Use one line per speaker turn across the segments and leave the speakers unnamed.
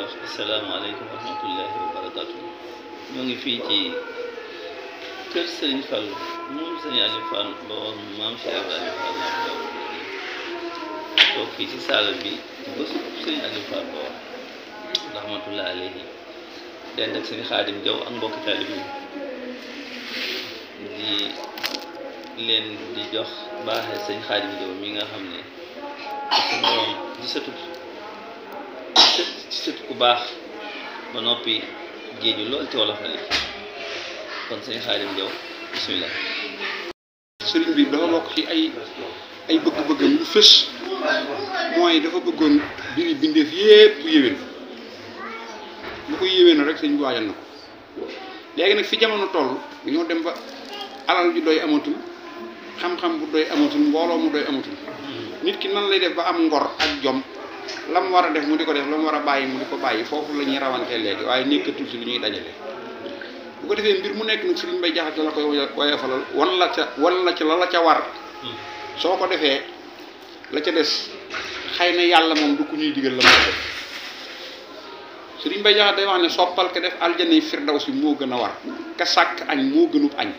Asalaamaaleykum wa rahmatullahi wa barakatuh. Ñoo ngi fii ci kër Serigne Fallou moom Serigne Aliou Fall ba woon maam Cheikh Ibrahima Fall toog fii ci salle bi ba Serigne Aliou Fall ba woon rahmatullahi alayhi dend ak Serigne Khadim Diaw ak mbokki talib yi di jox baaxee Serigne Khadim Diaw mi nga xam ne ci moom di sëtu ku baax ba noppi géeju lool ci wolofal yi kon sëñ Xaadim Jaw bismillah.
sëriñ bi dafa bokk ci ay bëgg-bëggam lu fës mooy dafa bëggoon biri bindeef yépp yéwén bu ko yéwén rek sëñ bi waajal na ko léegi nag fi jamono toll dañoo dem ba alal ju doy amatul xam-xam bu doy amatul mbooloo mu doy amatul nit ki nan lay def ba am ngor ak jom lam war a def mu di ko def lam war a bàyyi mu di ko bàyyi foofu la ñuy rawantee léegi waaye nekkatul si lu ñuy dajale bu ko defee mbir mu nekk nag Sëriñ Mbay Jaxate la koy woyofalal wan la ca la la ca war soo ko defee la ca des xëy na yàlla moom du ku ñuy digal la moo def Sëriñ Mbay Jaxate day wax ne soppal ka def aljana yi firdawsi moo gën a war ka sàkk añ moo gënub añ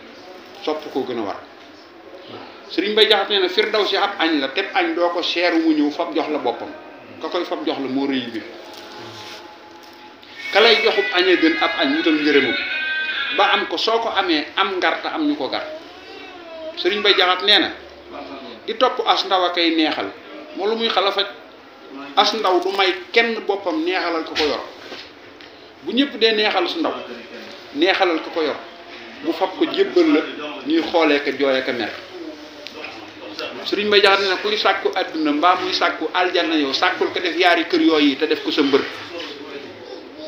sopp koo gën a war Sëriñ Mbay Jaxate nee na firdawsi ab añ la teb añ doo ko seeru mu ñëw fab jox la boppam ka koy fab jox la moo rëy bi ka lay joxub añee gën ab añ wutal ngërëmam ba am ko soo ko amee am ngar te am ñu ko gar Sëriñ Mbay Jaxate nee na di topp as ndaw a kay neexal moo lu muy xala faj as ndaw du may kenn boppam neexalal ko ko yor bu ñëpp dee neexal su ndaw neexalal ko ko yor bu fab ko jébbal la ñuy xoolee ko jooyee ko mer Sëriñ Mbay Jaxate ne kuy sàkku àdduna mbaa muy sàkku aljanna yow sàkkul ko def yaari kër yooyu te def ko sa mbër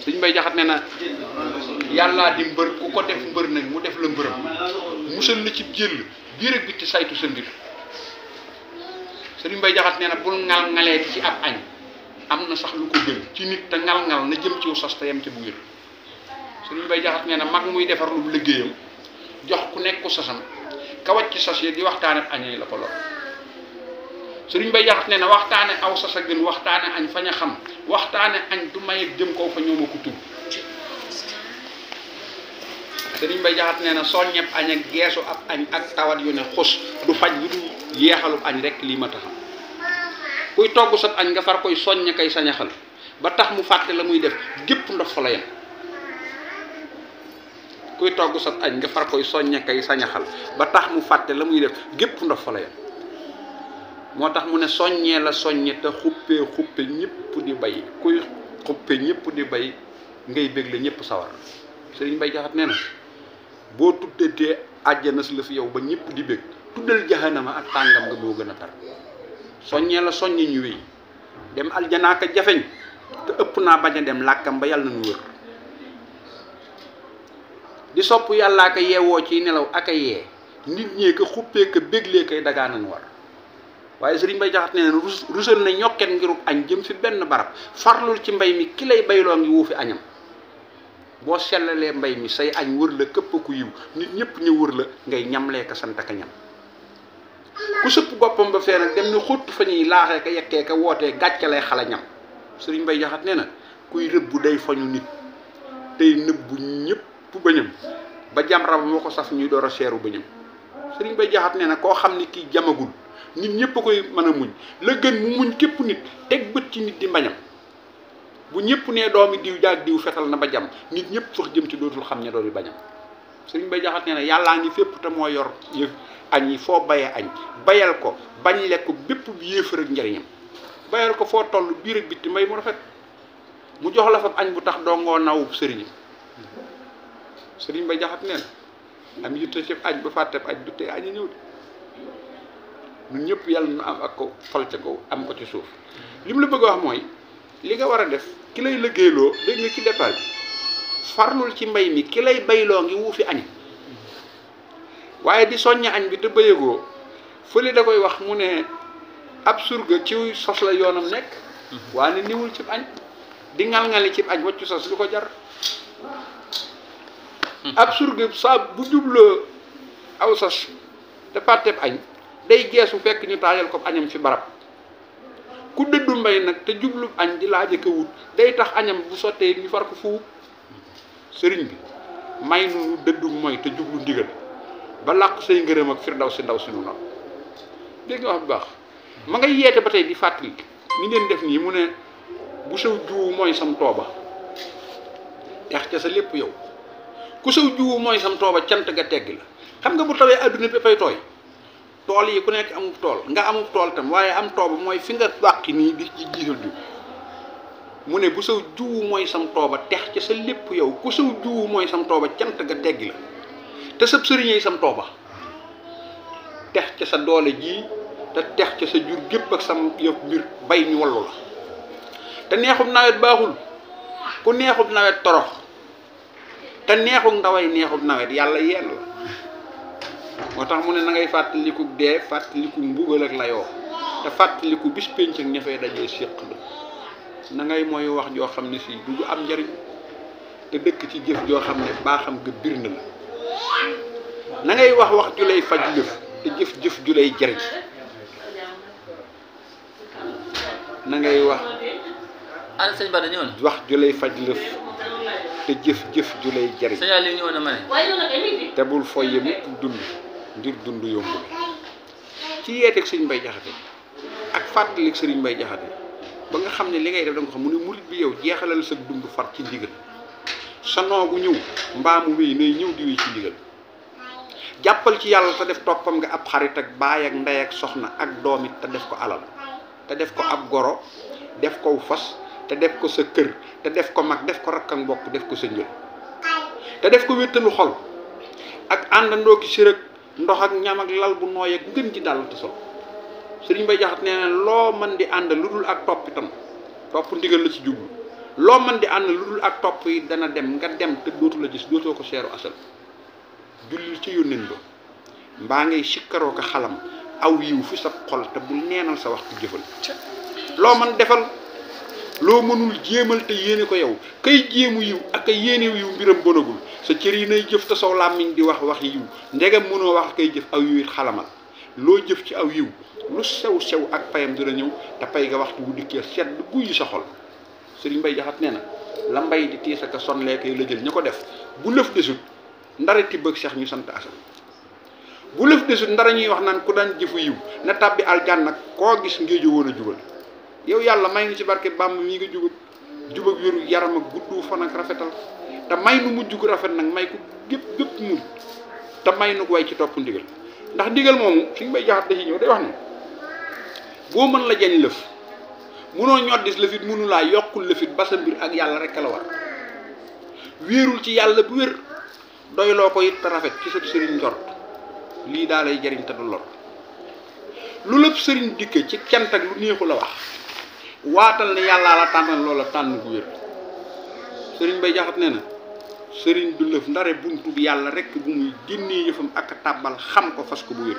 Sëriñ Mbay Jaxate ne na yàllaa di mbër ku ko def mbër nag mu def la mbërëm musal la ci jël biir ak bitti saytu sa mbir Sëriñ Mbay Jaxate ne na bul ngal-ngalee ci ab añ am na sax lu ko gën ci nit te ngal-ngal na jëm ci sas te yem ci bu wér Sëriñ Mbay Jaxate ne na mag muy defar lu liggéeyam jox ku nekk ko sasam ka wàcc sas yi di waxtaane añee la ko lor Sëriñ Mbay Jaxate ne na waxtaane aw sas a gën waxtaane añ fañ a xam waxtaane añ du may jëm kaw fa ñooma ko tudd Sëriñ Mbay Jaxate ne na soññeb añ ak geesu ab añ ak tawat yu ne xus du faj lu du yeexalub añ rek lii ma taxam kuy togg sab añ nga far koy soññe kay sañaxal ba tax mu fàtte la muy def gépp ndox fa la yem kuy togg sab añ nga far koy soññe kay sañaxal ba tax mu fàtte la muy def gépp ndox fa la yem moo tax mu ne soññee la soññe te xuppe ñëpp di bay kuy xuppe ñëpp di bay ngay bégle ñëpp sawar sëriñ Bay Jaxate nee na boo tuddatee àjjana si la fi yow ba ñëpp di bég tuddal jahanama ak tàngam nga moo gën a tar soññee la soññi ñu wéy dem aljanaaka jafeñ te ëpp naa bañ a dem làkkam ba yàlla na nu wër di sopp yàllaa ka yeewoo ci nelaw ak a yee nit ñee ko xuppee ko béglee koy dagaanan war waaye sëriñ Bay Jaxate nee na rusal na ñokket ngirub añ jëm fi benn barab farlul ci mbay mi ki lay bayloo ngi wuufi añam boo sellalee mbay mi say añ wër la këpp ku yiw nit ñëpp ñu wër la ngay ñamlee ka sant ka ñam ku sëpp goppam ba fee nag dem na xóotu fa ñuy laaxee ka yekkee ka wootee gàcce lay xala ñam sëriñ Bay Jaxate nee na kuy rëbbu day fañu nit tey nëbbu ñëpp bañam ba jam rab moo ko saf ñuy door a seeru bañam sëriñ Bay Jaxate nee na koo xam ni kii jamagul nit ñëpp a koy mën a muñ la gën mu muñ képp nit teg bët ci nit di mbañam bu ñëpp nee doomi diw jaag diw fetal na ba jam nit ñëpp sax jëm ci dootul xam ne doomi bañam sëriñ Bay Jaxate nee na yàllaa ngi fépp te moo yor yëf añ yi foo bayee añ bayal ko bañ lekk bépp bi yéefar ak njariñam bayal ko foo toll biir ak bitti mbay mu rafet mu jox la fa añ bu tax dongoo nawub sëriñam sëriñ Bay Jaxate nee na am yitte ci añ ba fàtte añ du tee añ a ñëw de ñun ñëpp yàlla nu am ak ko fal ca kaw am ko ci suuf li mu la bëgg a wax mooy li nga war a def ki lay liggéeyloo dégg nga ci départ bi farlul ci mbay mi ki lay bayloo ngi wuufi añ waaye di soññe añ bi te bëyegoo fële da koy wax mu ne ab surga ci sos la yoonam nekk waaye ne niwul cib añ di ngal-ngali cib añ waccu sos lu ko jar ab surga saa bu jubloo aw sos te pàtteeb añ day geesu fekk ñu taajal ko añam fi barab ku dëddu mbay nag te jublu añ di laaje ko wut day tax añam bu sottee ñu far ko fuub sëriñ bi may nu dëddu mooy te jublu ndigal ba làq say ngërëm ak firdaw si ndaw si nu naw dégg nga wax bu baax ma ngay yeete ba tey di fàttali ni ngeen def nii mu ne bu saw juwu mooy sam tooba tex ca sa lépp yow ku saw juwu mooy sam tooba cant ga tegg la xam nga bu tawee adduna bi fay tooy tool yi ku nekk amub tool nga amub tool tam waaye am tooba mooy fi nga wàqi nii di ci jiital diw mu ne bu saw juwu mooy sam tooba tex ca sa lépp yow ku saw juwu mooy sam tooba cant ga tegg la te sab sëriñey sam tooba tex ca sa doole jii te tex ca sa jur gépp ak sam yëf mbir bay ñu wallu la te neexub nawet baaxul ku neexub nawet torox te neexub ndaway neexub nawet yàlla yenn la moo tax mu ne na ngay fàttaliku dee fàttaliku mbugal ak layoo te fàttaliku bis pénc ak ña fay dajee séq la na ngay mooy wax joo xam ne si du am njariñ te dëkk ci jëf joo xam ne baaxam nga bir na la na ngay wax ju lay faj lëf te jëf ju lay jariñ na ngay wax
ana sëñ Bada ñëw na
wax ju lay faj lëf te jëf ju lay jariñ
sëñ Aliou ñëw na ma ne
te bul foye mukk dund ngir dund yombul ci yeeteeg sëriñ Bay Jaxate ak fàttalik sëriñ Bay Jaxate ba nga xam ne li ngay def da nga xam mu ne murit bi yow jeexalal sa dund far ci ndigal sa noogu ñëw mbaamu wéy nay ñëw di wéy ci ndigal jàppal ci yàlla te def toppam nga ab xarit ak baay ak ndey ak soxna ak doom it te def ko alal te def ko ab goro def ko fas te def ko sa kër te def ko mag def ko rakk ak mbokk def ko sa njël te def ko wéttalu xol ak àndandoo ki sërëg ndox ak ñam ak lal bu nooy ak ngën ci dàll te sol sëriñ Bay Jaxate nee na loo mën di ànd lu dul ak topp itam topp ndigal la ci jublu loo mën di ànd lu dul ak topp yi dana dem nga dem te dootu la gis dootoo ko seeru asal jullil ci yónneen ba mbaa ngay sikkaroo ko xalam aw yiw fi sa xol te bul neenal sa waxtu jëfal loo mën defal loo mënul jéemal te yéene ko yow kay jéemu yiw ak kay yéene yiw mbiram bonagul sa cër yi nay jëf te saw làmmiñ di wax wax yiw ndegam mënoo wax kay jëf aw yiw it xalamal loo jëf ci aw yiw lu sew sew ak payam dina ñëw te pay nga waxtu wu dikkee sedd guy sa xol sëriñ Bay Jaxate nee na la mbay di tiis ak son leekay la jël ña ko def bu lëf desut ndara tibb ak seex ñu sant asal bu lëf desut ndara ñuy wax naan ku daan jëfu yiw na tàbbi aljanna koo gis ngéejo woon a jubal yow yàlla may ngi ci barke Bàmb mii nga jub ak wéru yaram ak guddu fan ak rafetal te may nu mujj gu rafet nag may ko gépp mujj te may nu ko way ci topp ndigal ndax ndigal moomu suñu Bay Jaxate da ci ñëw day wax ne boo mën la jañ lëf munoo ñoddis lëfit munu laa yokkul lëfit ba sa mbir ak yàlla rek la war wéerul ci yàlla bu wér doyloo ko it te rafet ci sa sëriñ njort lii daa lay jariñ te du lor lu lépp sëriñ dikke ci cant ak lu neexu la wax waatal ne yàllaa la tànnal loola tànn bu wér sëriñ Bay Jaxate nee na sëriñ du lëf ndare buntu bi yàlla rek bu muy génnee yëfam ak tàbbal xam ko fas ko bu wér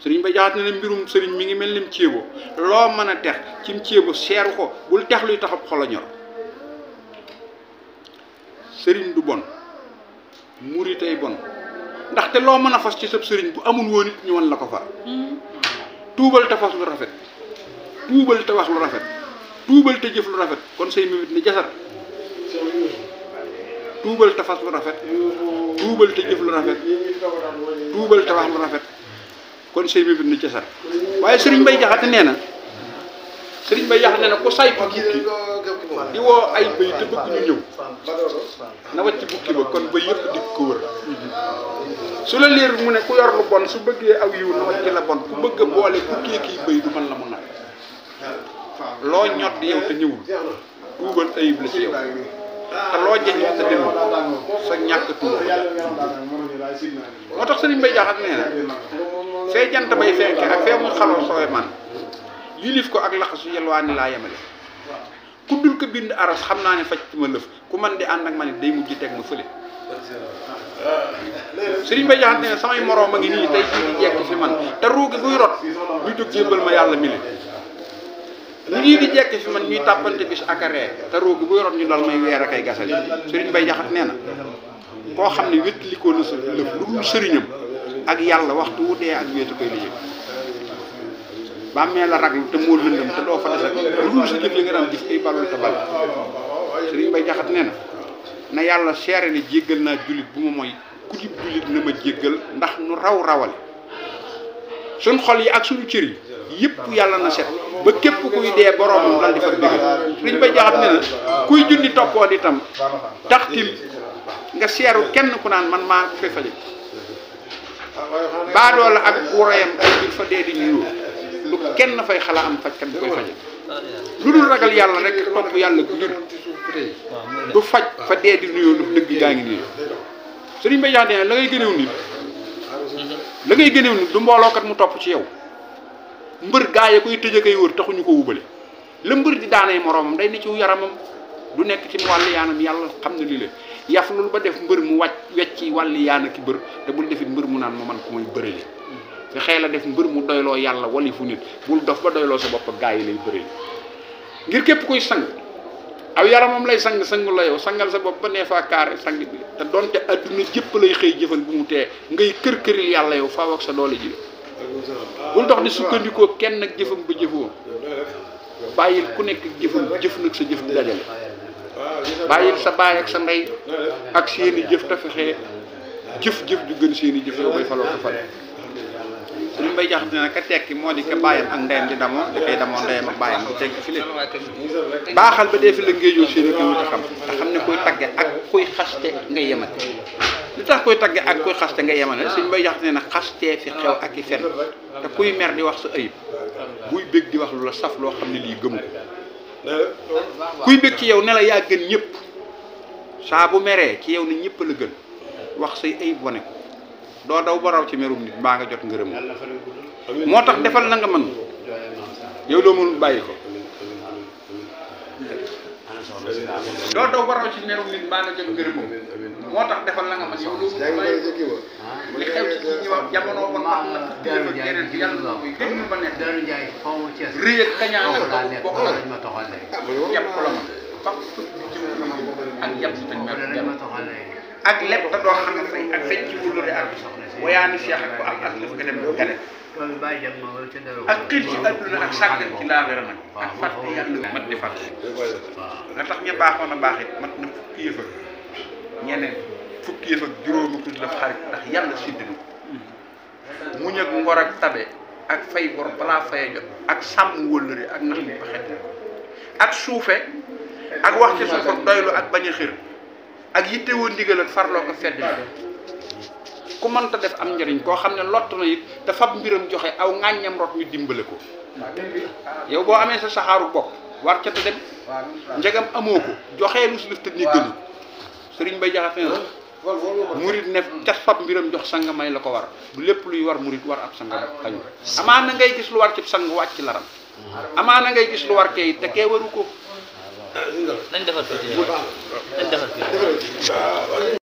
sëriñ Bay Jaxate nee na mbirum sëriñ mi ngi mel nim ceebo loo mën a tex cim ceebo seeru ko bul tex luy taxab xolo ñor sëriñ du bon muritay bon ndaxte loo mën a fas ci sab sëriñ bu amul woon it ñu wan la ko fa tuubal te fas lu rafet tuubal te wax lu rafet tuubal te jëf lu rafet kon say mébét ni jasar tuubal te fas lu rafet tuubal te jëf lu rafet tuubal te wax lu rafet kon say mébét ni jasar waaye sëriñ Bay Jaxate nee na sëriñ Bay Jaxate nee na ku saytu bukki di woo ay bëy te bëgg ñu ñëw na wàcc bukki ba kon ba yëpp di ko wër su la leer mu ne ku yor lu bon su bëggee aw yiw na wàcc la bon ku bëgg a boole bukkee kii bëy du mën la mu nag loo ñot di yow te ñëwul tuubal ayib la ci yow te loo jañu te demul sa ñàkk tuub moo tax sëriñ Bay Jaxate nee na fee jant bay fenke ak fee muy xaloo sooy man yilif ko ak laxasu yelwaani laa yemale kuddul ko bind aras xam naa ne faj ci ma lëf ku man di ànd ak ma ne day mujj teg ma fële sëriñ Bay Jaxate nee na samay moroom a ngi nii tey jii di jekk fi man te ruugi buy rot ñu jóg jébbal ma yàlla mi ñu ñii di jekk fi man ñuy tàppante bis ak a ree te ruugi buy rot ñu dal may weer a kay gasali sëriñ Bay Jaxate nee na koo xam ne wétlikoo na sa lëf lu dul sëriñam ak yàlla waxtu wu dee ak wéetu koy liggéey bàmmee la raglu te moo lëndëm te doo fa des ak lu dul sa jëf yi nga daan jëf ay balul te bal sëriñ Bay Jaxate nee na yàlla seere ne jéggal naa jullit bu ma mooy ku dib jullit na ma jéggal ndax nu raw rawale suñ xol yi ak suñu cër yi yëpp yàlla na set ba képp kuy dee boroomam dal di fa bégal sëriñ Bay Jaxate nee na kuy junni toppoo di tam taxtil nga seeru kenn ku naan man maa koy faje baadoo la ak wurayam ay bir fa dee di ñuy lu kenn fay xalaa am fajkat bu koy faje lu dul ragal yàlla rek topp yàlla gu jur du faj fa dee di nuyoo lu dëgg gaa ngi nii sëriñ Bay Jaxate nee la ngay gënew nit du mboolookat mu topp ci yow mbër gaa ya koy tëj a koy wër taxuñu ko wubale la mbër di daanay moroomam day ne ci yaramam du nekk ci wàllu yaanam yàlla xam na lii la yaf loolu ba def mbër mu wecci wàllu yaana ki bër te bul defit mbër mu naan ma man ku may bërali fi xëy la def mbër mu doyloo yàlla wali fu nit bul dof ba doyloo sa bopp gaa yi lay bërali ngir képp kuy sang aw yaramam lay sang la yow sangal sa bopp ba nee faa kaare sang bi te donte adduna jëpp lay xëy jëfal bu mu tee ngay kër-këril yàlla yow faaw ak sa doole ji bul dox di sukkandikoo kenn ak jëfam ba jëfoo bàyyil ku nekk jëfam jëf nag sa jëf di dajale bàyyil sa baay ak sa ndey ak seeni jëf te fexee jëf-jëf ju gën seeni jëf yow bay faloo ko fal sëriñ Bay Jaxate ne ka tekki moo di ka bàyyam ak ndeyam di damoo da koy damoo ndeyam ak bàyyam bu tekki fi leen baaxal ba dee fi la ngéejoo seeni ko wuta xam te xam ne koy tagge ak koy xaste nga yemale li tax koy tagge ak koy xaste nga yemale sëriñ Bay Jaxate ne na xastee fi xew ak i fen te kuy mer di wax sa ayib buy bég di wax lu la saf loo xam ne lii gëmu ko kuy bég ci yow ne la yaa gën ñëpp saa bu meree ci yow ne ñëpp la gën wax say ayib wane ko doo daw ba raw ci merum nit mbaa nga jot ngërëm moo tax defal na nga mën yow loo mënul bàyyi ko doo daw ba raw ci merum nit mbaa nga jot ngërëm moo tax defal na nga mën yow loo mënul bàyyi ko li xew ci ñi wax jamono ko tax na kilifa yeneen ci yàlla koy dégg ba nekk rëy ak kañaan ak bokk la yàpp la ma fam ak yàpp tañ mer ak lépp te doo xam ne fay ak fecc ci wulure ak wayaani seex ak ko am ak lëf nga dem gane ak xiir ci adduna ak sàggan ci laaxira nag ak fàtte yàlla mat di fàtte nga tax ña baaxoon a baax it mat na fukki yëf ak ñeneen fukki yëf ak juróomi ku def xarit ndax yàlla siddinu muñ ak ngor ak tabe ak fay bor balaa faye jot ak sàmm wëllëre ak nax ni baxet ak suufe ak wax ci suuf ak doylu ak bañ a xir ak yittewoo ndigal ak farloo ko fedd ku mënta def am njëriñ koo xam ne lott na it dafa mbiram joxe aw ŋàññam rot ñu dimbale ko yow boo amee sa saxaaru bopp war ca te dem njegam amoo ko joxee lu si lëf te ni gënu sëriñ Bay Jaxate na murit ne cas fab mbiram jox sang may la ko war bu lépp luy war murit war ab sangam xañu amaana ngay gis lu war ci sang wàcc laram amaana ngay gis lu war kay te kee waru ko
nañ defar tuuti nañ defar tuuti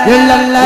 إلا الله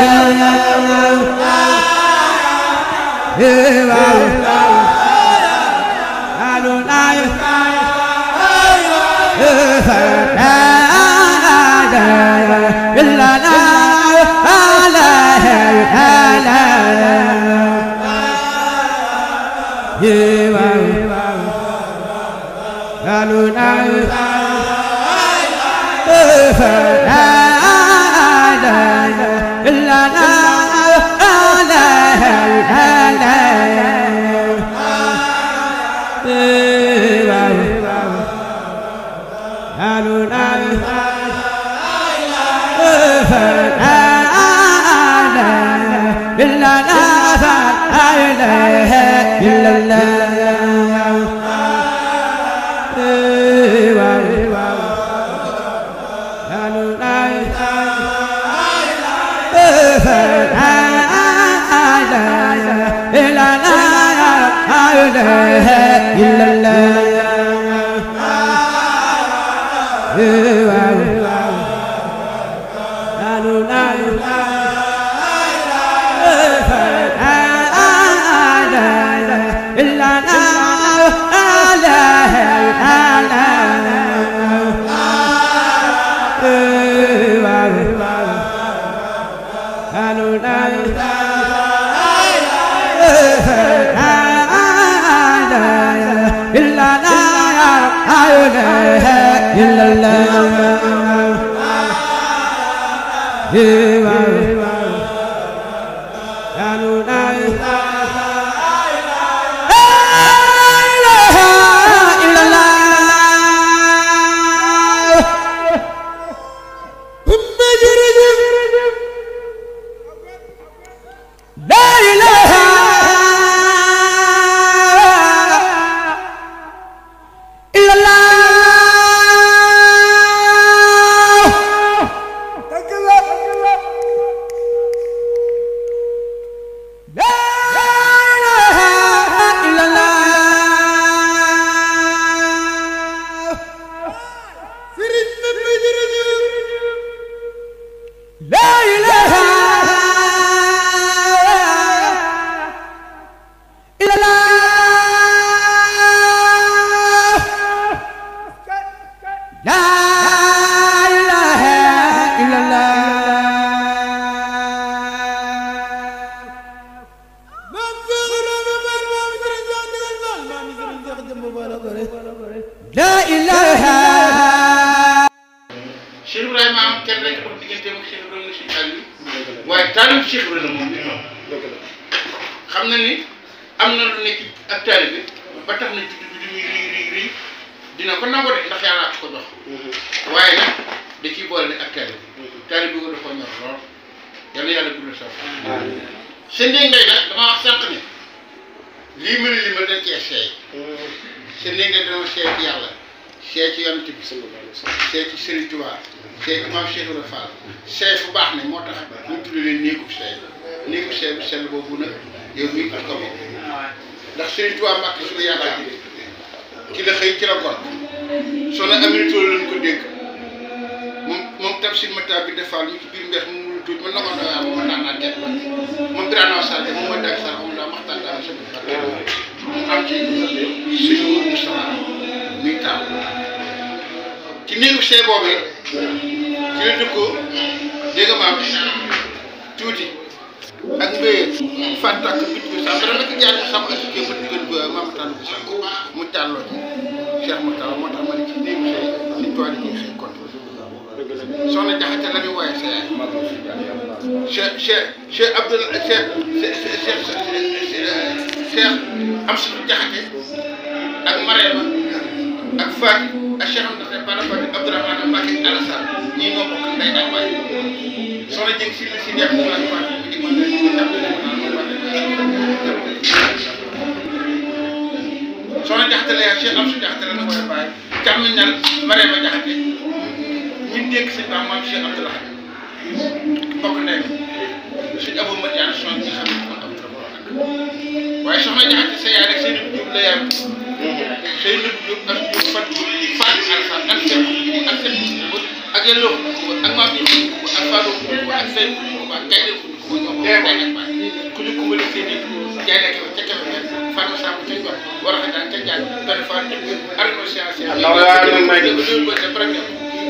jaay lekk ca Kébémer Fatma Samb ca Ngor war a xëy ca Ndiaye benn fois te arrêté science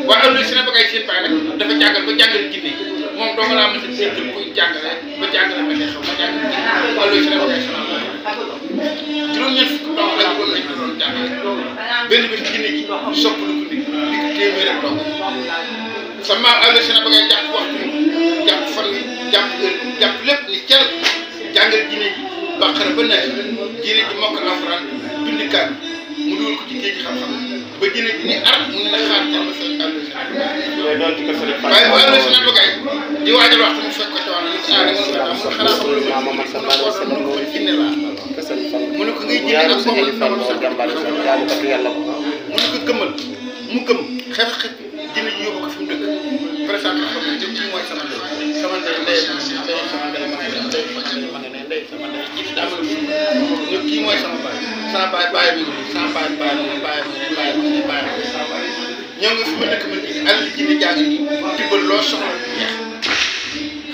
waaye am na si ne ba ngay seen baay nag dafa jàngal ba jàngal jinne moom doo ko laa mos a dégg kuy jàngale ba jàngale ma xeexam ba jàngal jinne wala si ne ba ngay sonal juróom-ñeent fukk dong ak loolu lañ ko doon jàngale benn bés jinne ji soppalu ko nit di ko téeméer ak dong sa maam am na si ne ba ngay jàpp waxtu jàpp fan wi jàpp heure jàpp lépp ni cel jàngal jinne ji bàqara ba neex jinne ji mokk alxuraan dundi kaan mu dugal ko ci géej gi xam-xam ba jinne ji ni ar mu ne la xaar ca ba sa waaye bu àll si ne bëggay di waajal waxtu mu fekk ko ci wàllu nit ah dama la xanaa xamul lu mu ko jinne la mu ne ko ngay jinne ak moom mu ne ko gëmmal mu gëm xeex xeex jinne ji yóbbu ko fi mu dëkk présenté xam ne jëm ci mooy sama ndey sama ndey ndey sama ndey ma ne ndey sama ndey gis daa ma ne kii mooy sama baay baay mi ngi sama baay ñoo ngi fi ma dëkk man nii àll jinne jàng nii tibbal loo soxla jeex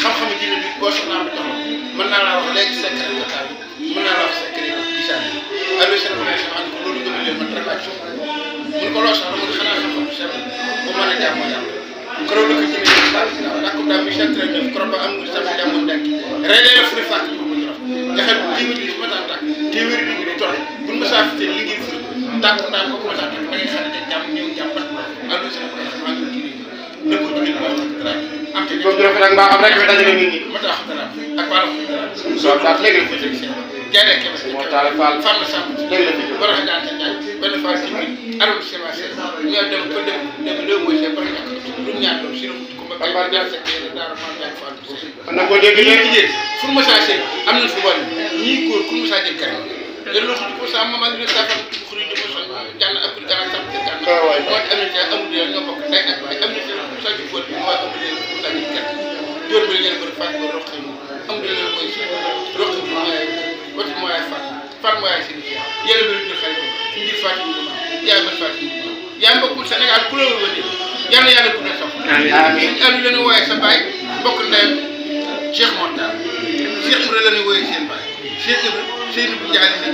xam-xamu jinne bi boo soxlaa ba jox mën naa laa wax léegi secret total mën naa laa wax secret gisaan yi allo seen xam ko loolu nga leen man rek ak soxla mun ko loo soxla mun xanaa xam-xam seen bu mën a jàmmoo yàlla koro la ko jinne bi daal dakku daal mi centre neuf koro ba am nga sama jàmmoon denk reedee la furi fàkk pour mu jox jaxal téeméeri bi ma daan tàkk téeméeri bi di toll buñ ma saa fitee liggéey furi tàkk daan ko ma saa tàkk da ngay xale de jàmm ñëw jàmbat allo seen xam ko kii dëkk ko jigéen wax dara am te
boobu dafa nag mbaa xam rek dajale nit ñi
ma tax dara ak wàllu dara
soo daat léegi ko ci
jaaree Kébé
moo taal Fall
fan la sàmm
léegi la fi
war a daan ca ñaar benn fois ci biir arrondissement ñoo dem ba dem deux mois c'est bari ñàkk lu ñaar doom si ko ba bay jaar sa kër daara ma ñàkk Fall
mën na koo dégg léegi
jigéen fu mu saa see am na fu wàll ñii góor ku mu saa jël kër yéen loolu ko sa mama ngi sa fa xuri di ko son jànn ak dara sax ci kan moo am na ci amul ya ñoo bokk ndey ak baay am na ci ku sa ci góor moo am na ku sa ci kër jóor bi ngeen bëri fat ko rox am na leen koy ci rox wati mooy fat mooy ci yéen bëri ñu xale ci ngir fat yaa ba fat yaa mbokku Sénégal ku la wëddi yàlla yàlla bu na sax amiin am leen wooye sa baay bokk ndeyam Cheikh Montar Cheikh Ibra la ñu wooye seen baay Cheikh Ibra Seydou Ndiaye la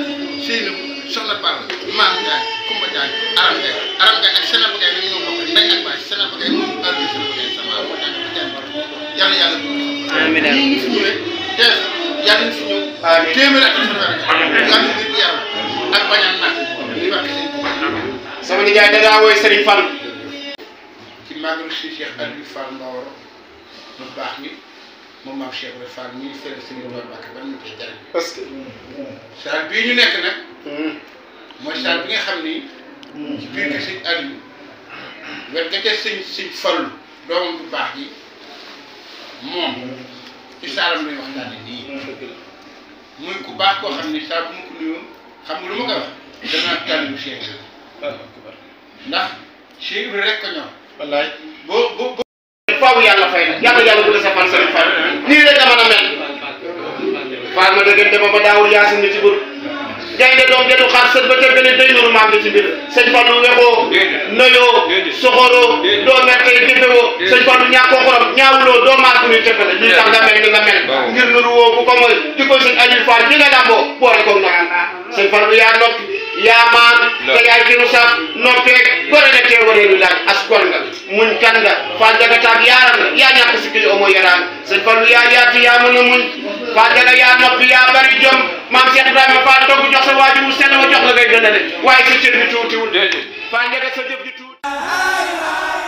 Seydou Soxna Ball Maam Ndiaye Kumba Ndiaye Aram Ndiaye ak Sénégal Ndiaye nag ñoo bokk ndey ak baay Sénégal Ndiaye moom àll bi Sénégal Ndiaye sama amoo jàng ba jàng yàlla yàlla bu amiin ñu fi ñëwee def yàlla ñu fi ñëw téeméer ak yàlla nit yaram ak bañaan naat di wax
sama nijaay da daa woy Serigne Fall
ci magalu si Cheikh Aliou Fall Mbawar mu baax mi moom maam Cheikh Ibrahima Fall mi ngi fële si biir Mbacke ban ñu koy jariñ
parce que
saal bii ñu nekk nag mooy saal bi nga xam ni ci biir kër sëñ Aliou wet ga ca sëñ Fallu doomam bu baax ji moom ci saalam lay waxtaane nii muy ku baax koo xam ni saa bu ma ko nuyoo xam nga lu ma koy wax danaa taalibu Cheikh ndax Cheikh Ibrahima rek ko ñor
wallaay
boo
faaw yàlla fay na yàlla bu la sa fan Serigne Fall nii rek la mën a mel Fall ma dëgg dama ba daawul yaasin ni ci bur gaynde doom dedu xaar sët ba tëgg ne day nuru maam nga ci mbir sëñ Fallu wexoo noyoo soxoroo doo mertee jëfewoo sëñ Fallu ñàkkoo xorom ñaawuloo doo maas bu ñuy tëkkale ñuy tax nga mel ni nga mel ngir nuru woo bu ko mooy di ko sëñ Aliou Fall ñi nga damboo boole ko naan sëñ Fallu yaa noppi yaa maan te yaay kinu sax noppeeg gore na tee wareelu laaj as gor nga muñ kan nga Fall jaga taag yaaram nga yaa ñàkk si kili omo yaraan sëñ Fallu yaa yaatu yaa mën a muñ Fall jaga yaa noppi yaa bari jom maam Cheikh Ibrahima Fall togg jox sa waaju mu sell ma jox la ngay gën a de waaye sa cër bi tuutiwul Fall jaga sa jëf ji tuuti
la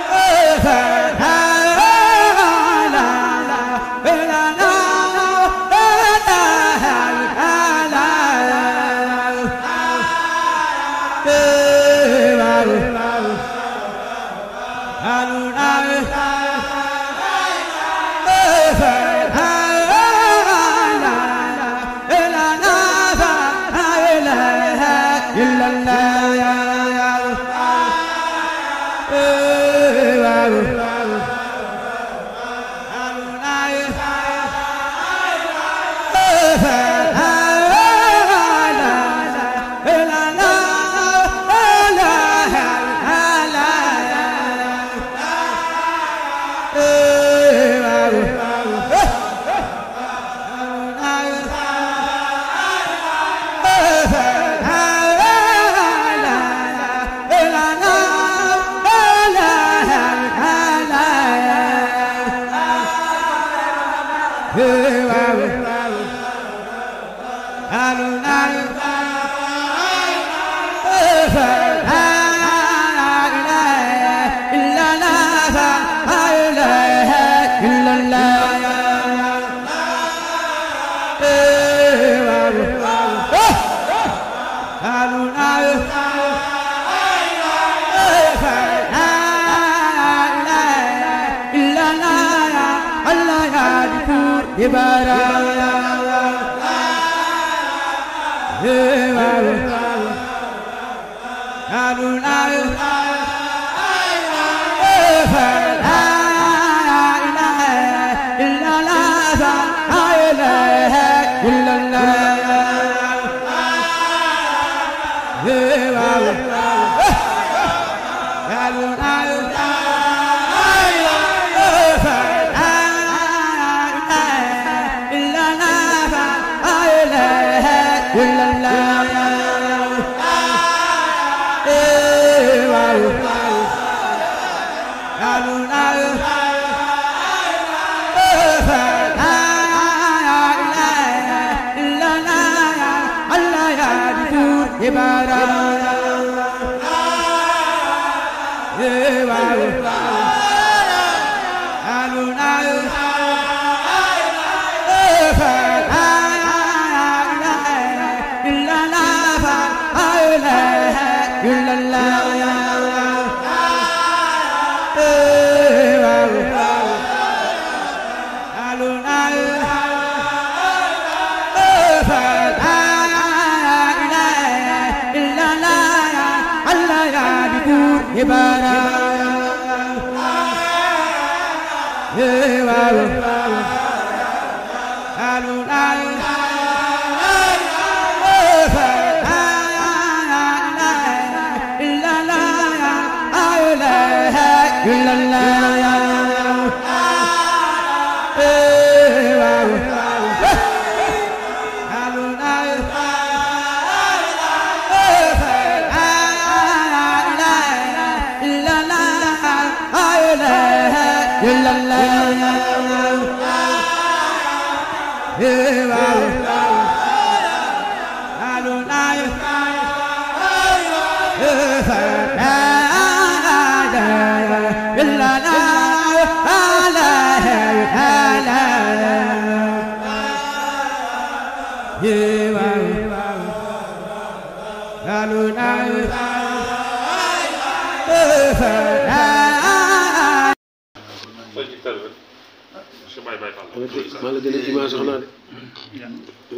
maa la gën a image wax naa de.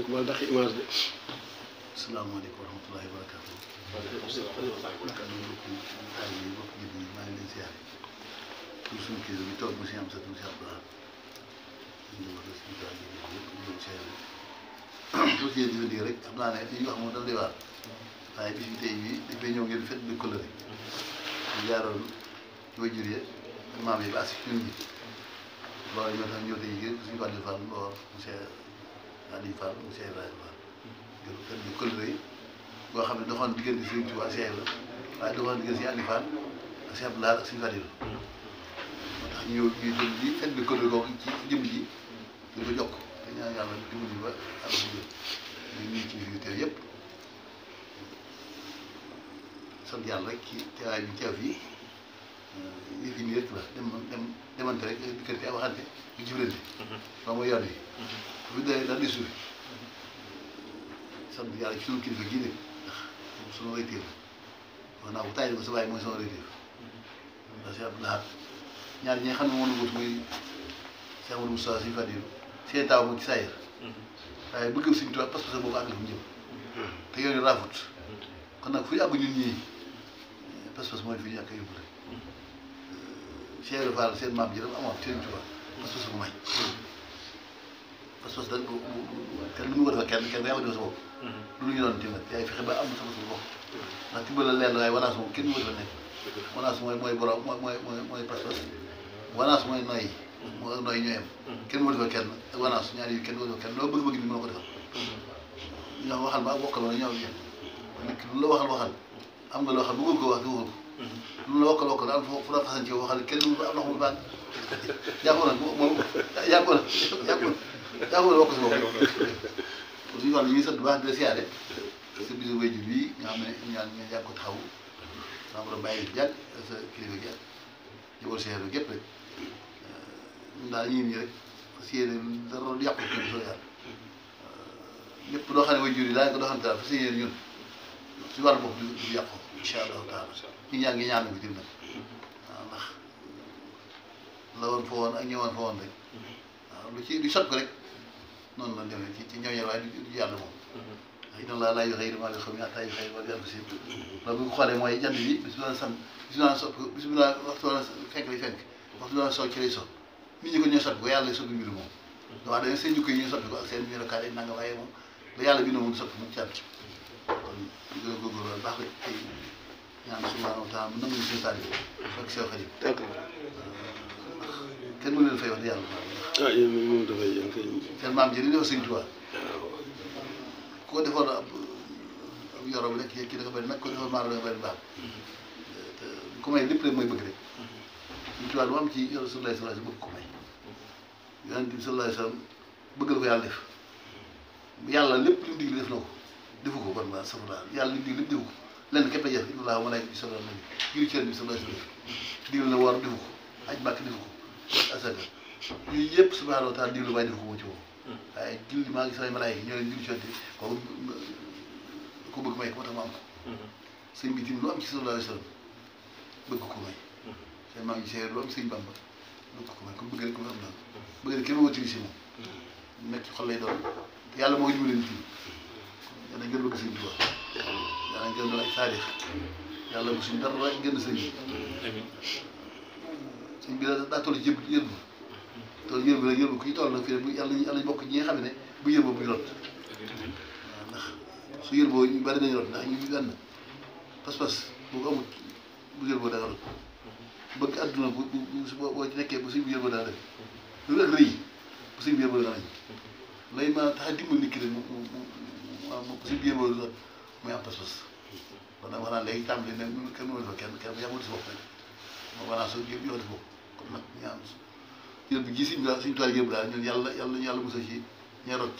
maa la tax image de.
asalaamaaleykum wa rahmatullahi wa barakaatu. maa ngi leen siyaare pour suñu kii bi toog monsieur Amsa monsieur Abdoulaye ñu wax suñu tool yi yëpp ñu doon siyaare pour yéen di rek xam naa ne li ñu wax moom daf lay waar waaye bis bi tey bii dafay ñëw ngeen fête de couleur ñu jaaroon ci wajur yi maam yi ba si ñun ñi loolu ñoo tax ñëw tey jii suñu wàllu Fall Mbor monsieur Aliou Fall monsieur Ibrahima Fall ngir fête de couleur yi boo xam ne doxoon diggante Sëriñ Tuubaa ak Cheikh Ibra waaye doxoon diggante si Aliou Fall ak Cheikh Abdoulaye ak Sëriñ Fadilou moo tax ñu ñuy jël ji fête de couleur googu ci jëm ji di ko jokk te ñaan yàlla dimbali ba ak bu jëm ñu ngi ci fi teew yëpp sant yàlla rek ci teewaay bi teew fii yëf yi nii rek la demante rek diggante ak waxante ak jëflante ba mooy yoon yi bu dee daal di suufi sant yàlla ci sunu kilifa gii de ndax sunu rëyteef wax naa ko taay ko sa baay mooy sama rëyteef ndax Cheikh Abdoulaye ñaar ñi nga xam ne moom la wut muy Cheikh Amadou Moustapha Sëriñ Fadilou seen taaw moom ci saayir waaye bëgg Sëriñ Tuubaa parce que boobu àgg na fu mu jëm te yoon yi raafut kon nag fu ñu àgg ñun ñii pas-pas mooy fi ñu àgg yóbbu rek Cheikh Ibra Fall seen maam ji dafa amoon Sëriñ Tuubaa pas-pas bu may pas-pas dañ ko kenn mënu ko defal kenn yaa ko defal sa bopp lu ñu doon tamit yaay fexe ba am sama bopp ndax tibbal la leer la waaye wanaas moom kenn mënu ko defal nekk wanaas mooy borom mooy pas-pas wanaas mooy noyyi mooy noyyi ñooyam kenn mënu ko defal kenn ak wanaas ñaari yi kenn mënu ko defal kenn loo bëgg-bëgg ni mën na ko defal ñoo waxal ma ak bokkal ma ñoo yem nit lu la waxal am nga loo xam bëggul ko wax nga waxul lu la wokkal am fu la fasan ci waxal kenn mënu ko am loxo mu baax yàqu na moom yàqu na daa ko bokk si bopp kon suñu wàllu ñu ngi sant bu baax di la siyaare sa bisu wéyjur bii nga xam ne ñaan nga yàgg ko taxaw sama borom bàyyi fi jàgg sa kilifa gi jëbal seer bi gépp rek ñun daal ñii nii rek parce que dara yàqu ci soo yàlla lépp loo xam ne wéyjur yi daañu ko doxante daal parce que yéen ñun si wàllu bopp du yàqu incha allahu taala ñu ñaan ngi ñaan ko tim nag waaw ndax la woon fa woon ak ñëwoon fa woon rek waaw lu ci lu sot ko rek noonu la demee ci ñooñu waaye du yàlla moom ndax itam laa laay xëy damaa xam ne attaay yu xëy wala yàlla si loolu bu ko xoolee mooy jant bi bis bu daan sam bis bu daan sopp bis bu daan waxtu daan fenk lay fenk waxtu daan sow ci lay so nit ñi ko ñoo soppi ko yàlla soppi mbiru moom waaw dañu seen jukko yi ñoo soppi ko ak seen melokaan yi nanga waaye moom la yàlla bindoo moom soppi moom càll kon ñu gën a góorgóorlu baax rek tey ñaan subhanahu wa taala mu nanguñu suñu taal yi ak sew xarit kenn mënu leen fay wax di yàlla
ah yéen moom dafay yéen kay.
seen maam ji li dafa sëñ Tuubaa ku ko defoon ab yoro bi rek kii dafa bëri nag ko defoon maaro dafa bëri baax te ku may lépp rek mooy bëgg rek sëñ Tuubaa lu am ci yoro sallallahu alayhi wa sallam bëgg ko may yonent bi sallallahu alayhi wa sallam bëgg la ko yàlla def yàlla lépp li mu digle def na ko defu ko kon ma safara yàlla li mu digle lépp defu ko lenn képp a jëf inna Allaaha wa malaa'ikatahu yusalluuna ala nabi juri ci yonent bi sallallahu alayhi wa sallam digle na war defu ko aj Màkka defu ko asaka yooyu yëpp subhaanahu wa taala digle waaye defu ko moo ci moom waaye julli maa ngi samay malaayika ñoo leen julli ci yonent bi kooku ko bëgg may ko moo tax ma am ko sëñ bi tim lu am ci sallallahu alayhi wa sallam bëgg ko may sëñ maa ngi seer lu am sëñ Bamba bëgg ko may comme bëgg rek ko am daal bëgg rek kenn moo utilisé moom nekk ci xol lay doon yàlla moo dimbali nit ñi yàlla ngeen bëgg sëñ Tuubaa yàlla ngeen doon ay saadix yàlla bu suñ dara gën sëñ bi sëñ bi daa toll ci yërbu toll yërbu nag yërbu ku ñu toll nag fii bu yàlla bokk ñi nga xam ne bu yërboo buy rot waaw ndax su yërboo ñu bari nañu rot ndax ñu benn pas-pas boo ko amut bu yërboo da nga rot bëgg adduna boo ci nekkee bu suñ bu yërboo daa def loolu ak rëy bu suñ bu yërboo da nañ lay ma tax a dimbali nit ki rek mu suñ bu yërboo rot muy am pas-pas kon nag wax naa léegi tàmbali ne kenn mënu fa kenn yamul si bopp rek moom maanaam soo yëpp yoo def bopp kon nag ñaan yër bi gis suñu toile yëpp daal ñun yàlla musal ci ña rot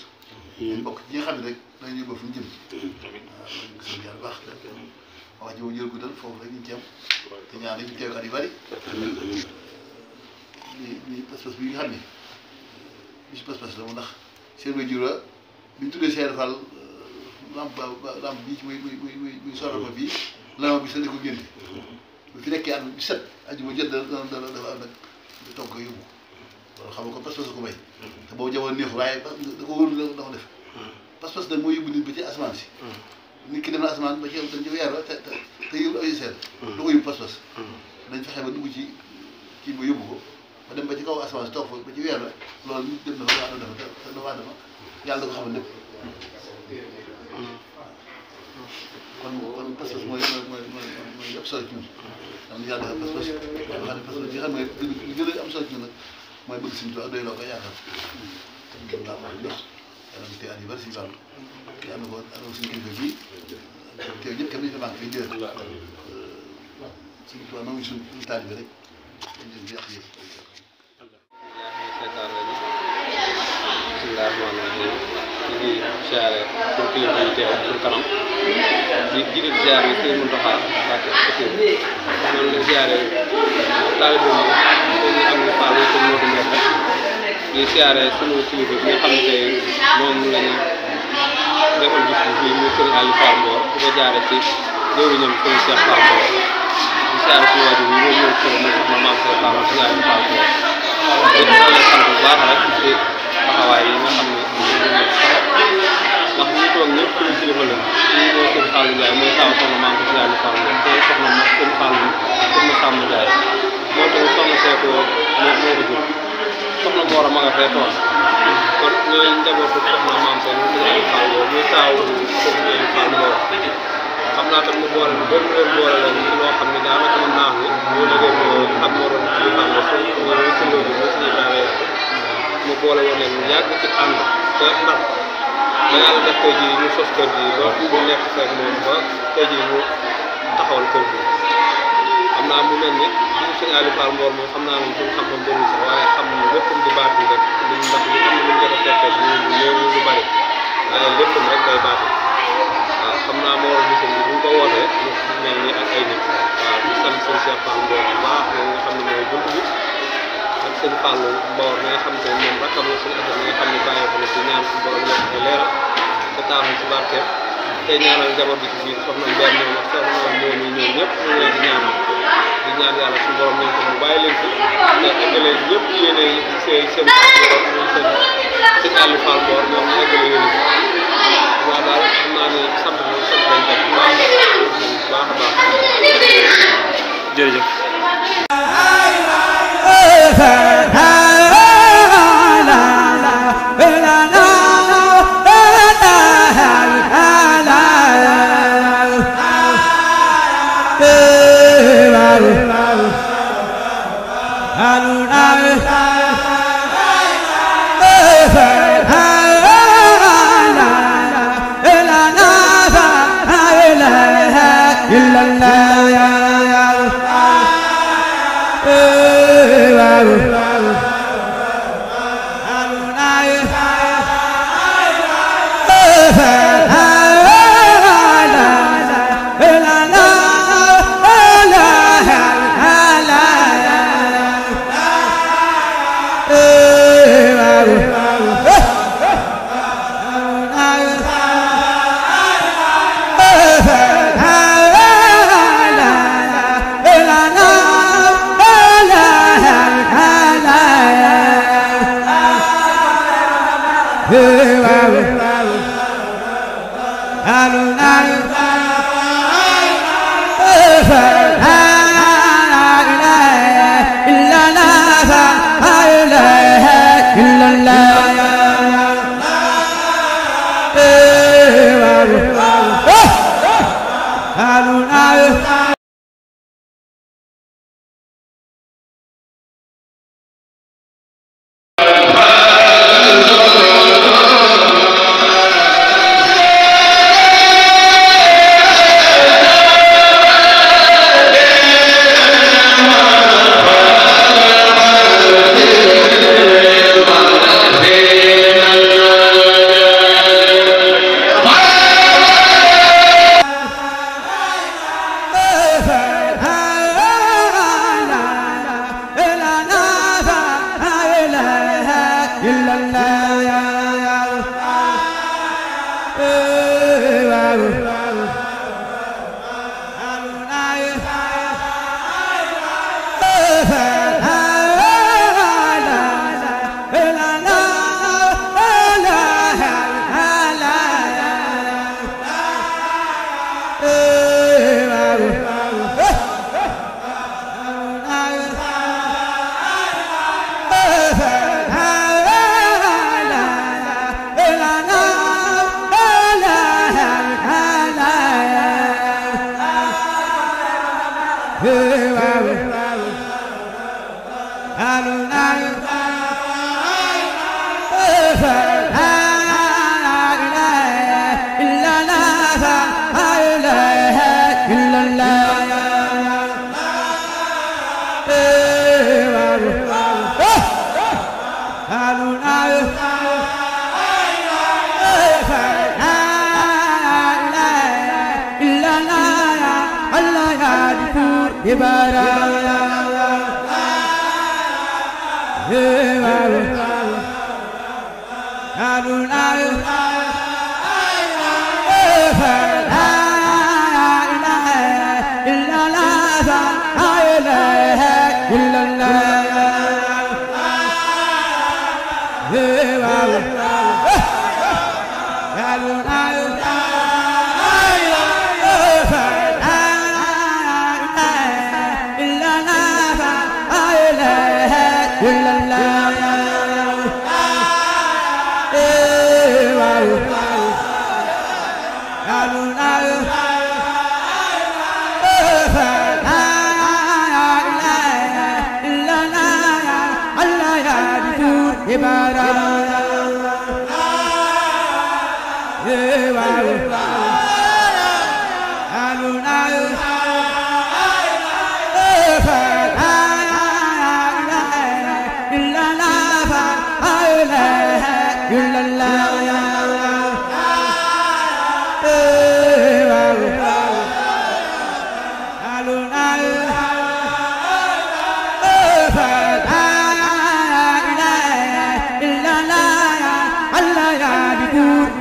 ñu bokk ci ñi nga xam ne rek dañu yóbbu fu ñu jëm waaw loolu gis nañu yàlla baax wax ji moom jël guddal foofu rek ñu ci am te ñaan nañu teew at yu bari li pas-pas bi nga xam ne bis pas-pas la mu ndax seen wajur la bi ñu tuddee Cheikh Fall lamp bii ci muy soral ma bii lama bi sa di ko génne bu fi nekkee at bi set aju ba jot dafa am nag togg ko yóbbu loolu xam nga ko pas-pas ko may te boobu jamono neexu waaye da ko wóorul da ko def pas-pas nag moo yóbbu nit ba ci asamaan si nit ki dem na asamaan ba ci dañ ci weer te yóbbu ay seen da ko yóbbu pas-pas dañ fexe ba dugg ci kii ba yóbbu ko ba dem ba ci kaw asamaan si toog fa ba ci weer la loolu nit dem na fa waa dafa te doomu aadama yàlla da ko xamal lépp kon pas-pas mooy ëpp solo ci ñun am yàlla defal pas-pas yoo xam ne pas-pas bi nga xam ne li gën a am solo ci ñun nag mooy bëgg suñu tool doy loo ko yaakaar kon daal mooy jox yàlla na tey at yu bëri suñu wàllu te am na ko am na suñu kilifa bii teew ñëpp kenn duñu fa manqué fi ñu jëlee suñu tool nangu suñu taalibe rek dañu leen di yàq yëpp.
bismillah rahmaani rahim ñu ngi siyaare suñu kilifa yi teew suñu kanam di jiital siyaare yi sëñ Muntaxa Mbàkke noonu la siyaare taalibe yi dañuy am na Fall yi comme Modou Mbène di siyaare suñu kilifa bi nga xam ne tey moom lañu defal bis bi fii muy sëñ Aliou Fall Mbor di ko jaare ci jëwriñam sëñ Cheikh Fall Mbor di siyaare suñu waajur yi ñoom ñoo kër mu soxna maam Cheikh Fall sëñ Aliou Fall Mbor di sant bu baax rek ci taxawaay yi nga xam ne ndax ñu toog ñëpp suñu kilifa la ñii mooy sëñ Fallou Ndiaye mooy taw soxna maam ko Ndiaye Fall te soxna ma sëñ Fallou soxna Sàmm Ndiaye moo tax soxna Seeko moo ko jur soxna Mboora ma nga fee toog kon ñooy njabootu soxna maam seen Ndiaye Fall muy taw soxna Ndiaye Fall Mboor xam naa tam mu boole lu bëri leen boole leen ci loo xam ne daanaka mën naa ni boo déggee ko ak moo doon ci Fall la suñu mu boole woon leen yàgg ci ànd te ndax ba yàlla def tey jii ñu sos kër gi ba bu nekk fekk moom ba tey jii ñu taxawal kër gi xam naa mu mel ni bisu sëñ Aliou Fall Mbor moom xam naa moom suñu xam-xam bëri sax waaye xam léppam di baatu rek liñ ndax li am na lu ñu jot a fekkee sëñ Cheikh Fall Mboor bu baax moom nga xam ne mooy bunt bi ak sëñ Fallou Mboor mi nga xam te moom rakkam la suñu affaire mi nga xam ne bàyyi ko ci ñaan suñu borom yokk ay leeral te taaxal ci barkeem tey ñaanal njaboot bi ci biir soxna Mbène ñoom ak soxna moom yi ñoom ñëpp ñu leen di ñaanal di ñaan yàlla suñu borom nañ ko mu bàyyi leen fi te eggalee ñëpp yéene seen borom muy seen Aliou Fall Mboor ñoom ñu eggale yéene waaw daal xam naa ne sant nañ bu baax a baax
jërëjëf
Aluna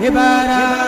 la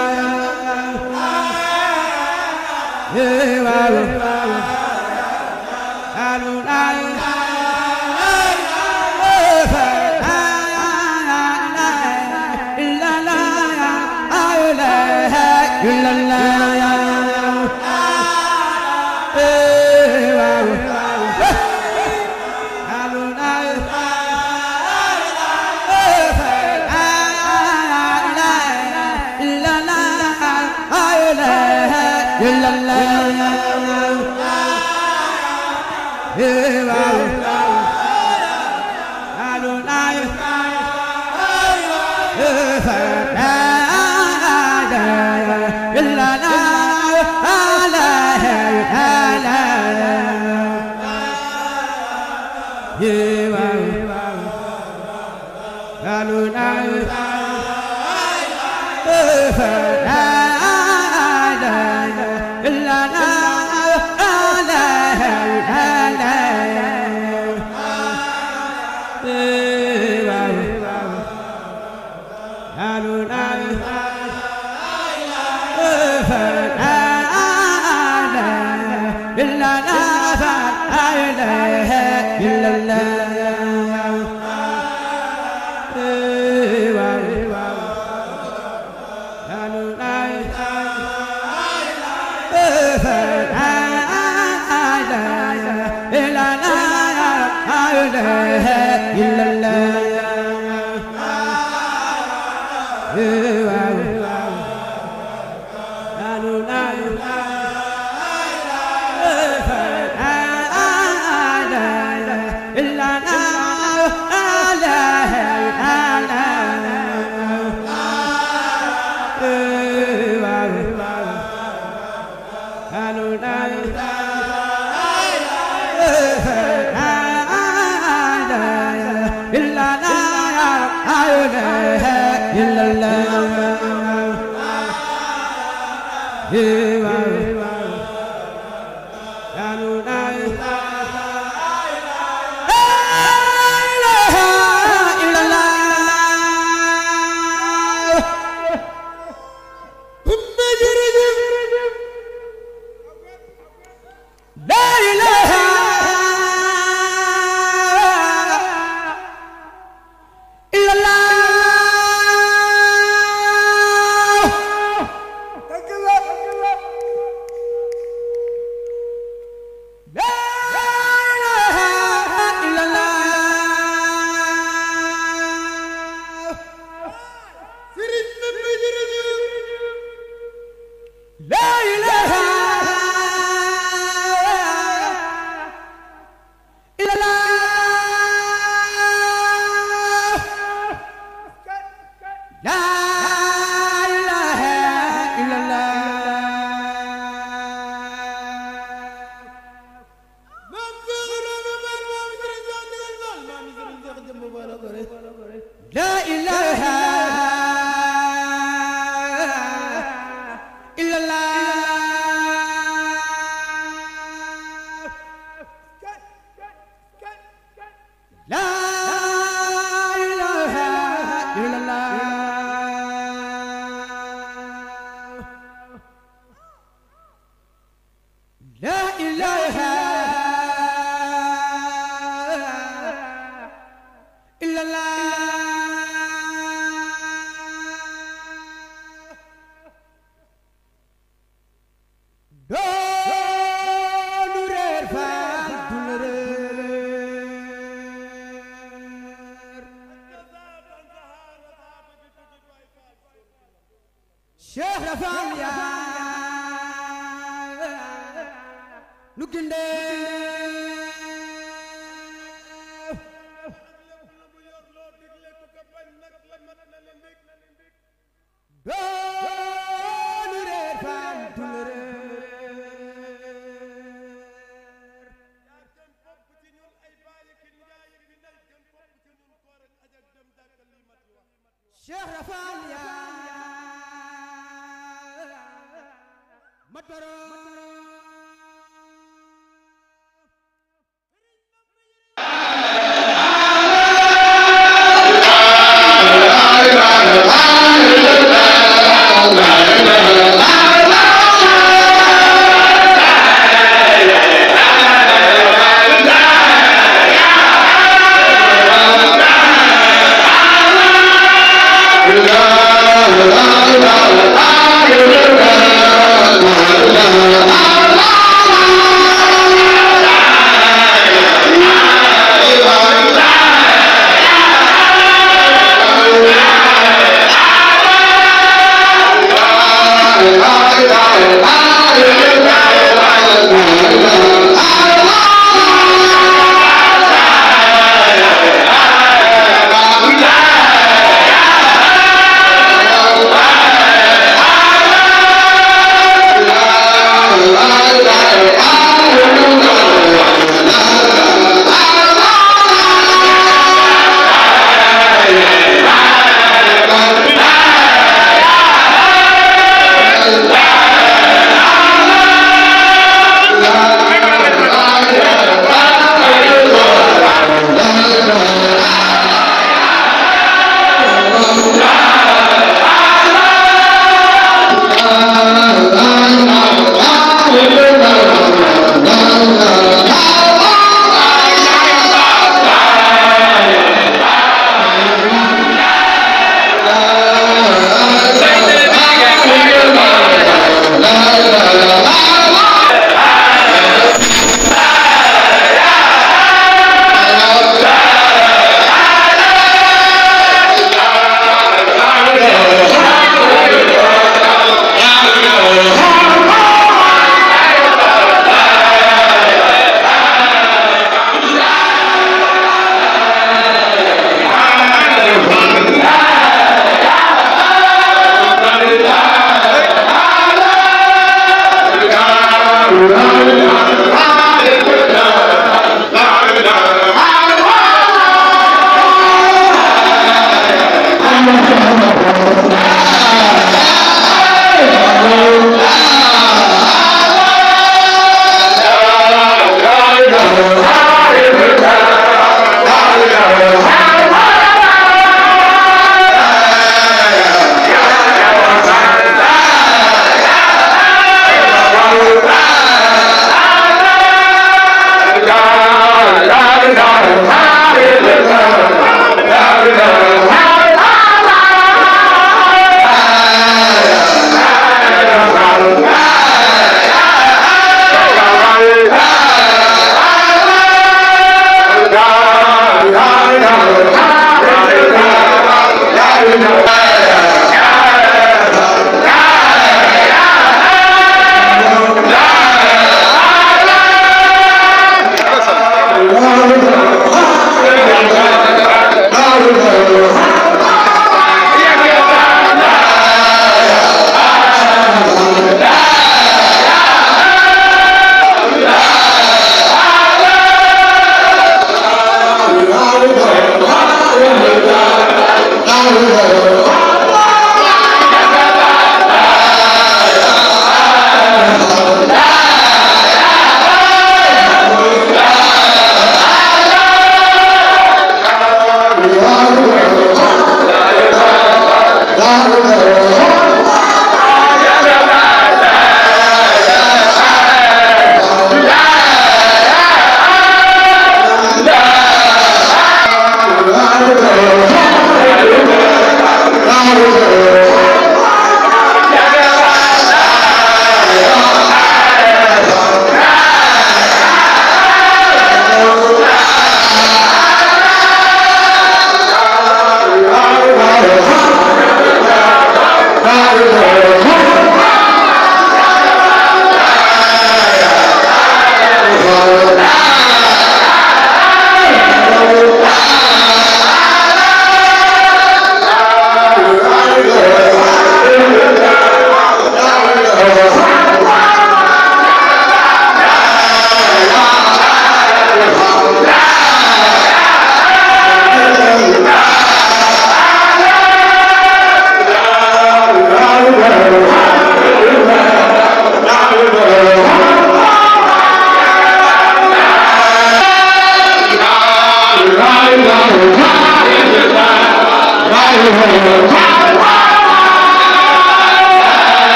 Oh,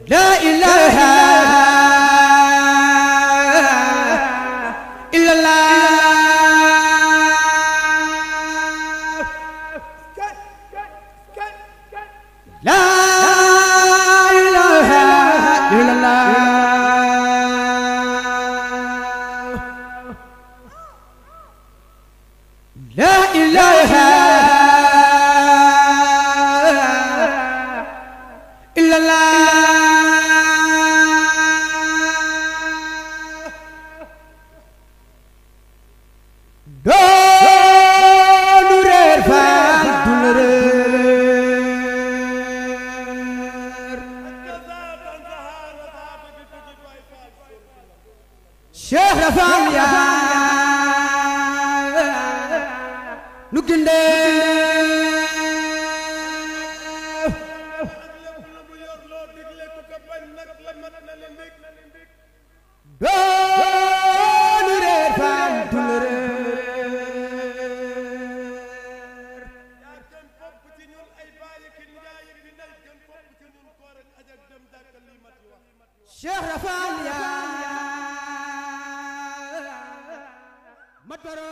لا إله إلا الله لا إله إلا الله لا إله إلا الله doonu reer faal du la réer Cheikh Rafal yaa nu gindee doonu reer faal du la réer Cheikh Rafal yaa mataro